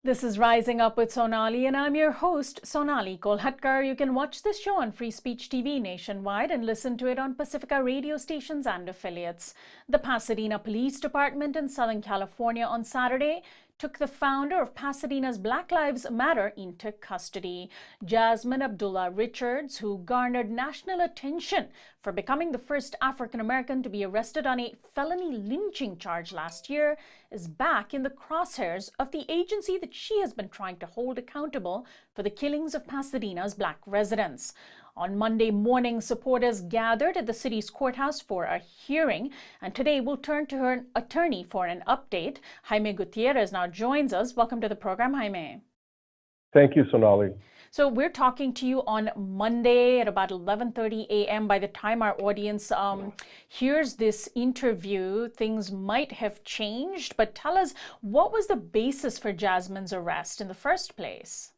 This is Rising Up with Sonali, and I'm your host, Sonali Kolhatkar. You can watch this show on Free Speech TV nationwide and listen to it on Pacifica radio stations and affiliates. The Pasadena Police Department in Southern California on Saturday took the founder of Pasadena's Black Lives Matter into custody. Jasmine Abdullah Richards, who garnered national attention for becoming the first African American to be arrested on a felony lynching charge last year, is back in the crosshairs of the agency that she has been trying to hold accountable for the killings of Pasadena's Black residents. On Monday morning, supporters gathered at the city's courthouse for a hearing, and today we'll turn to her attorney for an update. Jaime Gutierrez now joins us. Welcome to the program, Jaime. Thank you, Sonali. So we're talking to you on Monday at about 11:30 a.m. By the time our audience hears this interview, things might have changed. But tell us, what was the basis for Jasmine's arrest in the first place?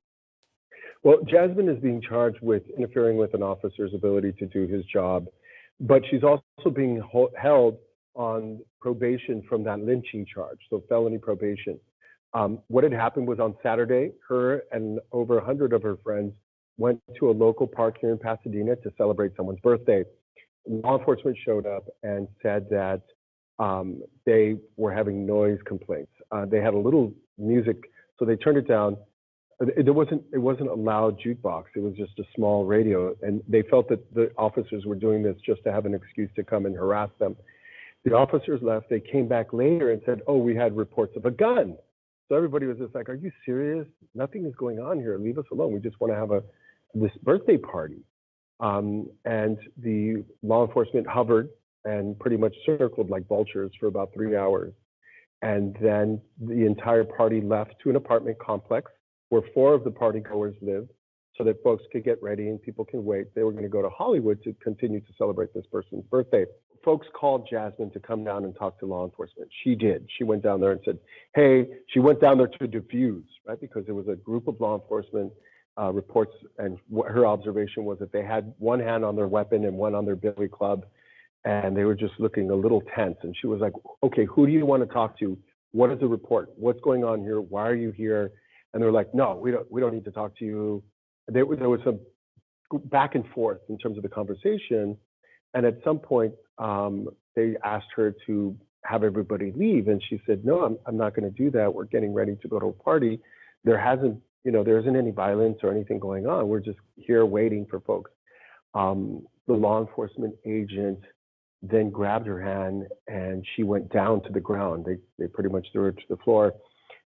Well, Jasmine is being charged with interfering with an officer's ability to do his job, but she's also being held on probation from that lynching charge, so felony probation. What had happened was on Saturday, her and over 100 of her friends went to a local park here in Pasadena to celebrate someone's birthday. Law enforcement showed up and said that they were having noise complaints. They had a little music, so they turned it down. It wasn't a loud jukebox. It was just a small radio, and they felt that the officers were doing this just to have an excuse to come and harass them. The officers left. They came back later and said, "Oh, we had reports of a gun." So everybody was just like, "Are you serious? Nothing is going on here. Leave us alone. We just want to have this birthday party." And the law enforcement hovered and pretty much circled like vultures for about 3 hours. And then the entire party left to an apartment complex where 4 of the partygoers lived, so that folks could get ready and people can wait. They were going to go to Hollywood to continue to celebrate this person's birthday. Folks called Jasmine to come down and talk to law enforcement. She did. She went down there and said, hey, she went down there to defuse, right? Because there was a group of law enforcement reports, and her observation was that they had one hand on their weapon and one on their billy club, and they were just looking a little tense. And she was like, okay, who do you want to talk to? What is the report? What's going on here? Why are you here? And they were like, no, we don't need to talk to you. There was some back and forth in terms of the conversation. And at some point, they asked her to have everybody leave. And she said, no, I'm not going to do that. We're getting ready to go to a party. There isn't any violence or anything going on. We're just here waiting for folks. The law enforcement agent then grabbed her hand and she went down to the ground. They pretty much threw her to the floor.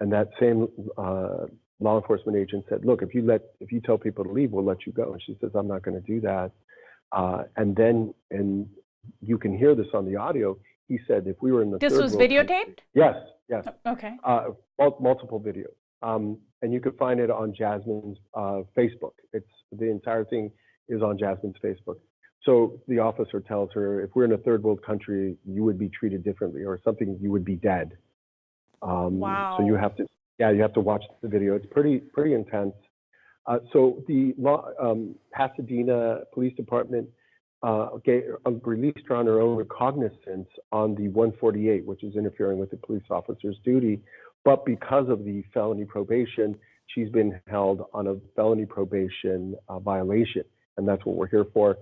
And that same law enforcement agent said, look, if you tell people to leave, we'll let you go. And she says, I'm not going to do that. And you can hear this on the audio. He said, if we were in the This was videotaped? Yes. Okay. Multiple videos. And you can find it on Jasmine's Facebook. The entire thing is on Jasmine's Facebook. So the officer tells her, if we're in a third world country, you would be treated differently, or something, you would be dead. Wow. So you have to watch the video. It's pretty intense. So the Pasadena Police Department released her on her own recognizance on the 148, which is interfering with the police officer's duty. But because of the felony probation, she's been held on a felony probation violation, and that's what we're here for.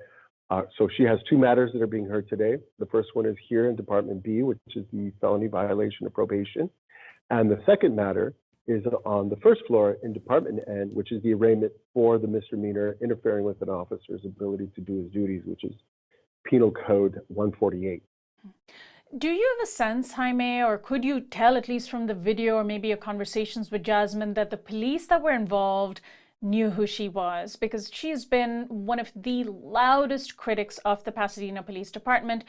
So she has 2 matters that are being heard today. The first one is here in Department B, which is the felony violation of probation. And the second matter is on the first floor in Department N, which is the arraignment for the misdemeanor interfering with an officer's ability to do his duties, which is Penal Code 148. Do you have a sense, Jaime, or could you tell, at least from the video or maybe your conversations with Jasmine, that the police that were involved knew who she was? Because she's been one of the loudest critics of the Pasadena Police Department,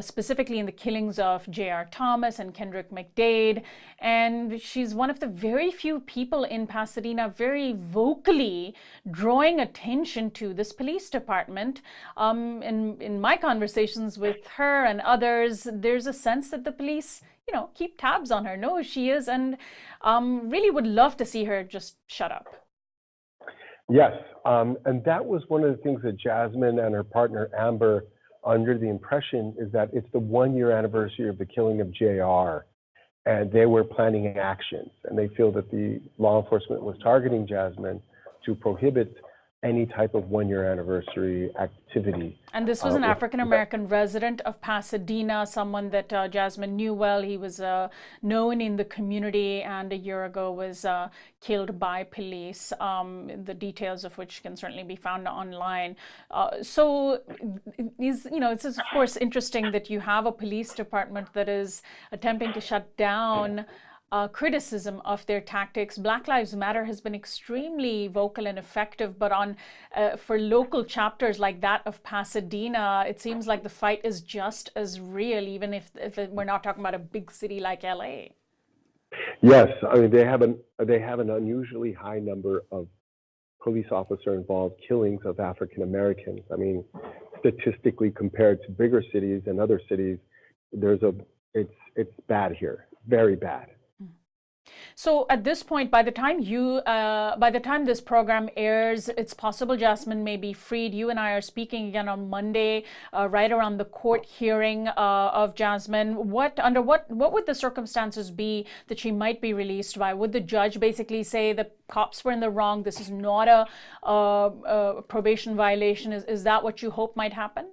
specifically in the killings of J.R. Thomas and Kendrick McDade. And she's one of the very few people in Pasadena very vocally drawing attention to this police department. In my conversations with her and others, there's a sense that the police, keep tabs on her, know who she is, and really would love to see her just shut up. Yes, and that was one of the things that Jasmine and her partner Amber, under the impression, is that it's the 1-year anniversary of the killing of JR. and they were planning actions. And they feel that the law enforcement was targeting Jasmine to prohibit any type of one-year anniversary activity. And this was an African-American resident of Pasadena, someone that Jasmine knew well. He was known in the community, and a year ago was killed by police, the details of which can certainly be found online. So, it's of course interesting that you have a police department that is attempting to shut down criticism of their tactics. Black Lives Matter has been extremely vocal and effective, but for local chapters like that of Pasadena, it seems like the fight is just as real, even if we're not talking about a big city like LA. Yes, I mean they have an unusually high number of police officer involved killings of African Americans. I mean, statistically compared to bigger cities and other cities, it's bad here, very bad. So at this point, by the time this program airs, it's possible Jasmine may be freed. You and I are speaking again on Monday, right around the court hearing of Jasmine. Under what would the circumstances be that she might be released by? Would the judge basically say the cops were in the wrong? This is not a probation violation. Is that what you hope might happen?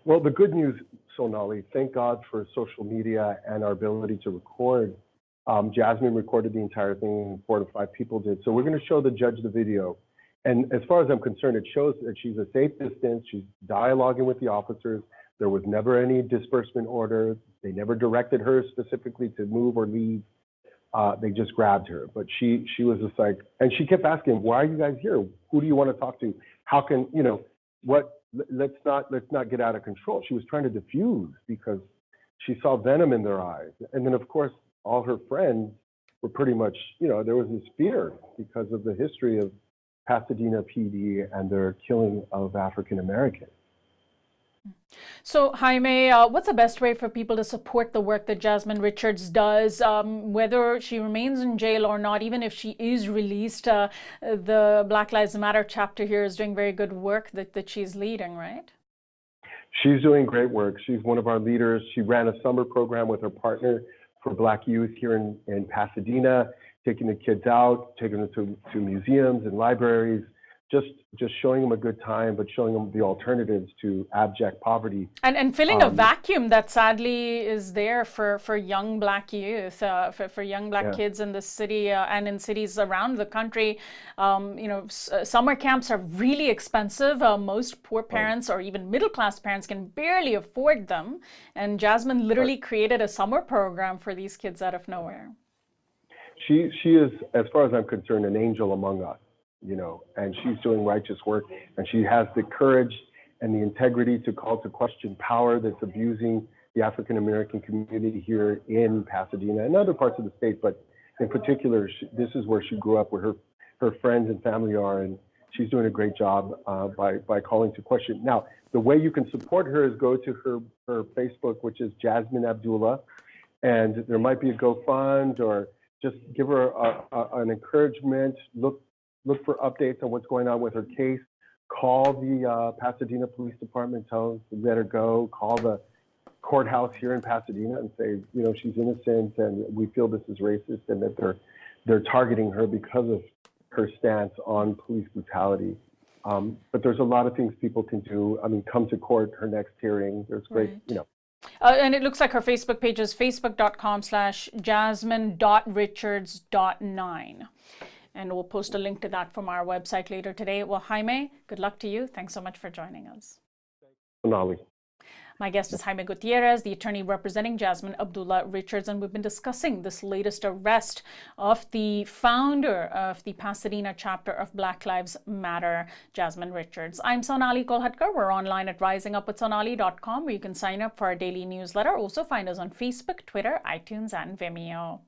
Well, the good news, Sonali, thank God for social media and our ability to record. Jasmine recorded the entire thing, 4 to 5 people did. So we're going to show the judge the video. And as far as I'm concerned, it shows that she's a safe distance. She's dialoguing with the officers. There was never any disbursement order. They never directed her specifically to move or leave. They just grabbed her. But she was just like, and she kept asking, why are you guys here? Who do you want to talk to? How can, let's not get out of control. She was trying to diffuse because she saw venom in their eyes. And then, of course, all her friends were pretty much, there was this fear because of the history of Pasadena PD and their killing of African Americans. So, Jaime, what's the best way for people to support the work that Jasmine Richards does, whether she remains in jail or not, even if she is released? The Black Lives Matter chapter here is doing very good work that she's leading, right? She's doing great work. She's one of our leaders. She ran a summer program with her partner for Black youth here in Pasadena, taking the kids out, taking them to museums and libraries, just showing them a good time, but showing them the alternatives to abject poverty. And filling a vacuum that sadly is there for young Black youth, for young Black kids in the city and in cities around the country. Summer camps are really expensive. Most poor parents or even middle-class parents can barely afford them. And Jasmine literally created a summer program for these kids out of nowhere. She is, as far as I'm concerned, an angel among us. And she's doing righteous work, and she has the courage and the integrity to call to question power that's abusing the African American community here in Pasadena and other parts of the state. But in particular, this is where she grew up, where her friends and family are, and she's doing a great job by calling to question. Now, the way you can support her is go to her Facebook, which is Jasmine Abdullah, and there might be a GoFund, or just give her an encouragement. Look for updates on what's going on with her case. Call the Pasadena Police Department, tell them to let her go. Call the courthouse here in Pasadena and say, she's innocent and we feel this is racist and that they're targeting her because of her stance on police brutality. But there's a lot of things people can do. I mean, come to court, her next hearing. There's great, and it looks like her Facebook page is facebook.com/jasmine.richards.9. And we'll post a link to that from our website later today. Well, Jaime, good luck to you. Thanks so much for joining us. Sonali. My guest is Jaime Gutierrez, the attorney representing Jasmine Abdullah Richards, and we've been discussing this latest arrest of the founder of the Pasadena chapter of Black Lives Matter, Jasmine Richards. I'm Sonali Kolhatkar. We're online at risingupwithsonali.com, where you can sign up for our daily newsletter. Also find us on Facebook, Twitter, iTunes, and Vimeo.